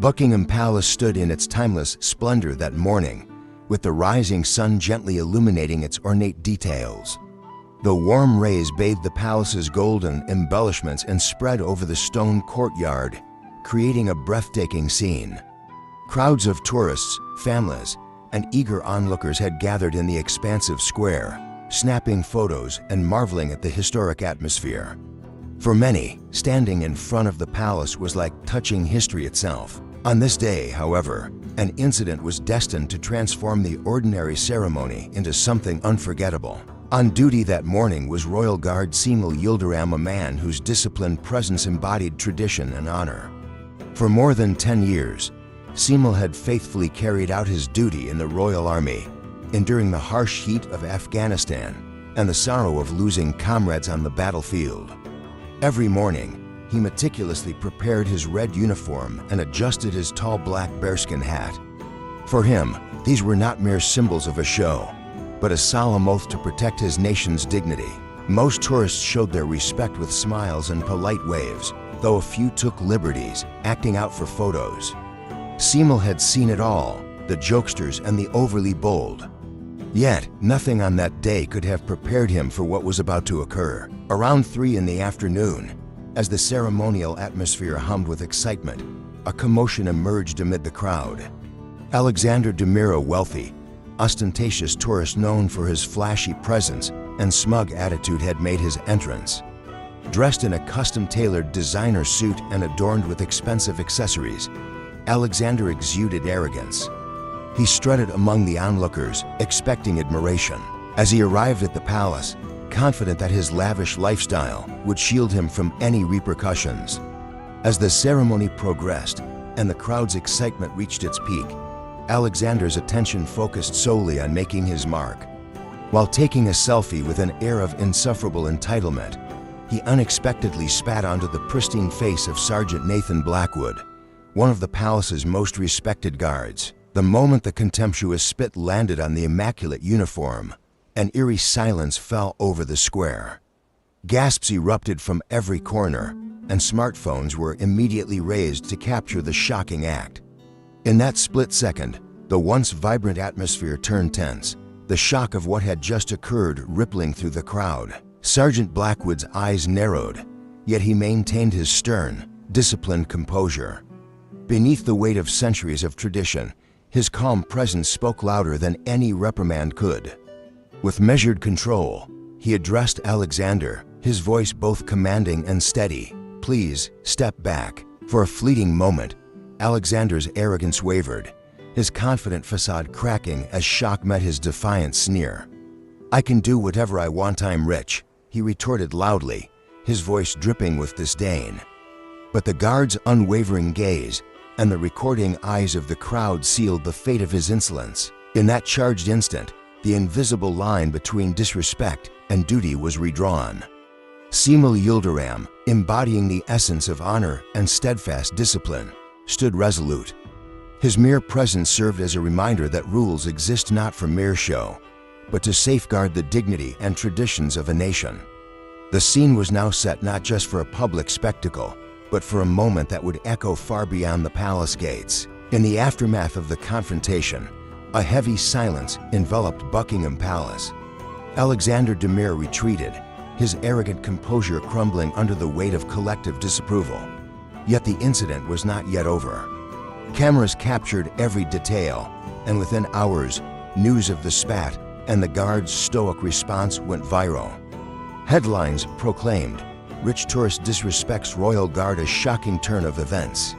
Buckingham Palace stood in its timeless splendor that morning, with the rising sun gently illuminating its ornate details. The warm rays bathed the palace's golden embellishments and spread over the stone courtyard, creating a breathtaking scene. Crowds of tourists, families, and eager onlookers had gathered in the expansive square, snapping photos and marveling at the historic atmosphere. For many, standing in front of the palace was like touching history itself. On this day, however, an incident was destined to transform the ordinary ceremony into something unforgettable. On duty that morning was Royal Guard Semel Yildirim, a man whose disciplined presence embodied tradition and honor. For more than 10 years, Semel had faithfully carried out his duty in the Royal Army, enduring the harsh heat of Afghanistan and the sorrow of losing comrades on the battlefield. Every morning, he meticulously prepared his red uniform and adjusted his tall black bearskin hat. For him, these were not mere symbols of a show, but a solemn oath to protect his nation's dignity. Most tourists showed their respect with smiles and polite waves, though a few took liberties, acting out for photos. Semel had seen it all, the jokesters and the overly bold. Yet, nothing on that day could have prepared him for what was about to occur. Around 3 in the afternoon, as the ceremonial atmosphere hummed with excitement, a commotion emerged amid the crowd. Alexander Demir, a wealthy, ostentatious tourist known for his flashy presence and smug attitude, had made his entrance. Dressed in a custom-tailored designer suit and adorned with expensive accessories, Alexander exuded arrogance. He strutted among the onlookers, expecting admiration. As he arrived at the palace, confident that his lavish lifestyle would shield him from any repercussions. As the ceremony progressed and the crowd's excitement reached its peak, Alexander's attention focused solely on making his mark. While taking a selfie with an air of insufferable entitlement, he unexpectedly spat onto the pristine face of Sergeant Blackwood, one of the palace's most respected guards. The moment the contemptuous spit landed on the immaculate uniform, an eerie silence fell over the square. Gasps erupted from every corner, and smartphones were immediately raised to capture the shocking act. In that split second, the once vibrant atmosphere turned tense, the shock of what had just occurred rippling through the crowd. Sergeant Blackwood's eyes narrowed, yet he maintained his stern, disciplined composure. Beneath the weight of centuries of tradition, his calm presence spoke louder than any reprimand could. With measured control, he addressed Alexander, his voice both commanding and steady. "Please, step back." For a fleeting moment, Alexander's arrogance wavered, his confident facade cracking as shock met his defiant sneer. "I can do whatever I want, I'm rich," he retorted loudly, his voice dripping with disdain. But the guard's unwavering gaze and the recording eyes of the crowd sealed the fate of his insolence. In that charged instant, the invisible line between disrespect and duty was redrawn. Semel Yildirim, embodying the essence of honor and steadfast discipline, stood resolute. His mere presence served as a reminder that rules exist not for mere show, but to safeguard the dignity and traditions of a nation. The scene was now set not just for a public spectacle, but for a moment that would echo far beyond the palace gates. In the aftermath of the confrontation, a heavy silence enveloped Buckingham Palace. Alexander Demir retreated, his arrogant composure crumbling under the weight of collective disapproval. Yet the incident was not yet over. Cameras captured every detail, and within hours, news of the spat and the guards' stoic response went viral. Headlines proclaimed, "Rich tourist disrespects Royal Guard, a shocking turn of events."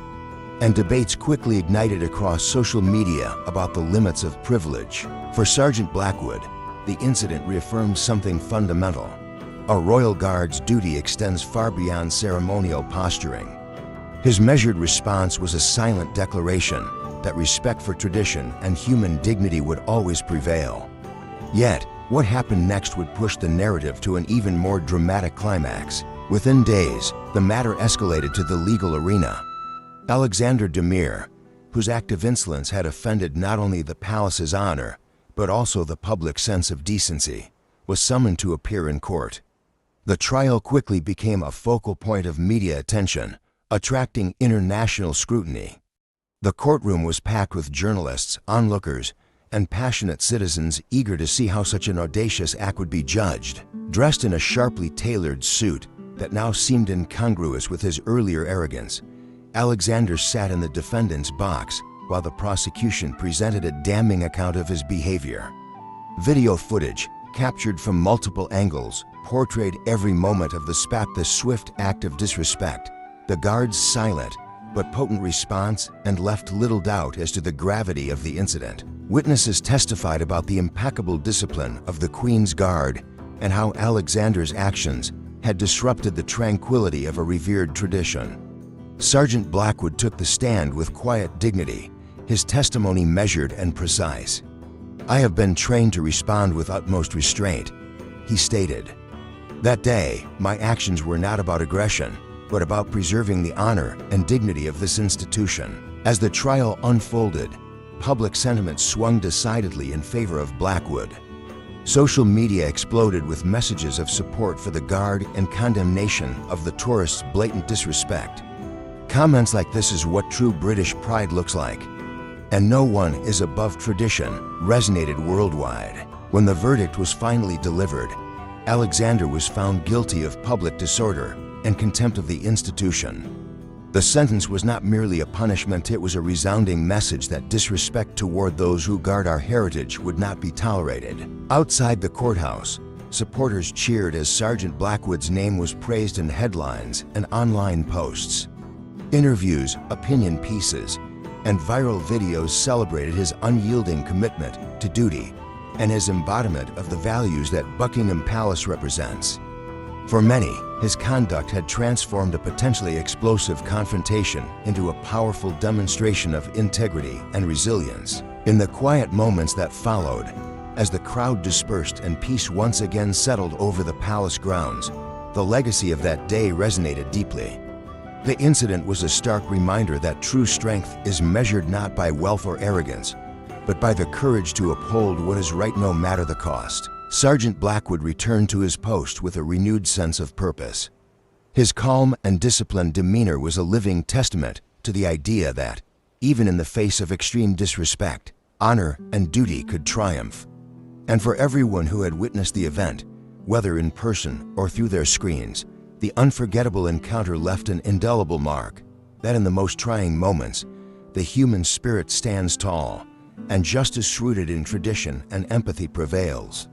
And debates quickly ignited across social media about the limits of privilege. For Sergeant Blackwood, the incident reaffirmed something fundamental. A Royal Guard's duty extends far beyond ceremonial posturing. His measured response was a silent declaration that respect for tradition and human dignity would always prevail. Yet, what happened next would push the narrative to an even more dramatic climax. Within days, the matter escalated to the legal arena. Alexander Demir, whose act of insolence had offended not only the palace's honor, but also the public sense of decency, was summoned to appear in court. The trial quickly became a focal point of media attention, attracting international scrutiny. The courtroom was packed with journalists, onlookers, and passionate citizens eager to see how such an audacious act would be judged. Dressed in a sharply tailored suit that now seemed incongruous with his earlier arrogance, Alexander sat in the defendant's box while the prosecution presented a damning account of his behavior. Video footage, captured from multiple angles, portrayed every moment of the Spat, the swift act of disrespect, the guard's silent but potent response, and left little doubt as to the gravity of the incident. Witnesses testified about the impeccable discipline of the Queen's Guard and how Alexander's actions had disrupted the tranquility of a revered tradition. Sergeant Blackwood took the stand with quiet dignity, his testimony measured and precise. "I have been trained to respond with utmost restraint," he stated. "That day, my actions were not about aggression, but about preserving the honor and dignity of this institution." As the trial unfolded, public sentiment swung decidedly in favor of Blackwood. Social media exploded with messages of support for the guard and condemnation of the tourist's blatant disrespect. Comments like "This is what true British pride looks like," and "No one is above tradition," resonated worldwide. When the verdict was finally delivered, Alexander was found guilty of public disorder and contempt of the institution. The sentence was not merely a punishment, it was a resounding message that disrespect toward those who guard our heritage would not be tolerated. Outside the courthouse, supporters cheered as Sergeant Blackwood's name was praised in headlines and online posts. Interviews, opinion pieces, and viral videos celebrated his unyielding commitment to duty and his embodiment of the values that Buckingham Palace represents. For many, his conduct had transformed a potentially explosive confrontation into a powerful demonstration of integrity and resilience. In the quiet moments that followed, as the crowd dispersed and peace once again settled over the palace grounds, the legacy of that day resonated deeply. The incident was a stark reminder that true strength is measured not by wealth or arrogance, but by the courage to uphold what is right no matter the cost. Sergeant Blackwood returned to his post with a renewed sense of purpose. His calm and disciplined demeanor was a living testament to the idea that, even in the face of extreme disrespect, honor and duty could triumph. And for everyone who had witnessed the event, whether in person or through their screens, the unforgettable encounter left an indelible mark that in the most trying moments, the human spirit stands tall, and justice rooted in tradition and empathy prevails.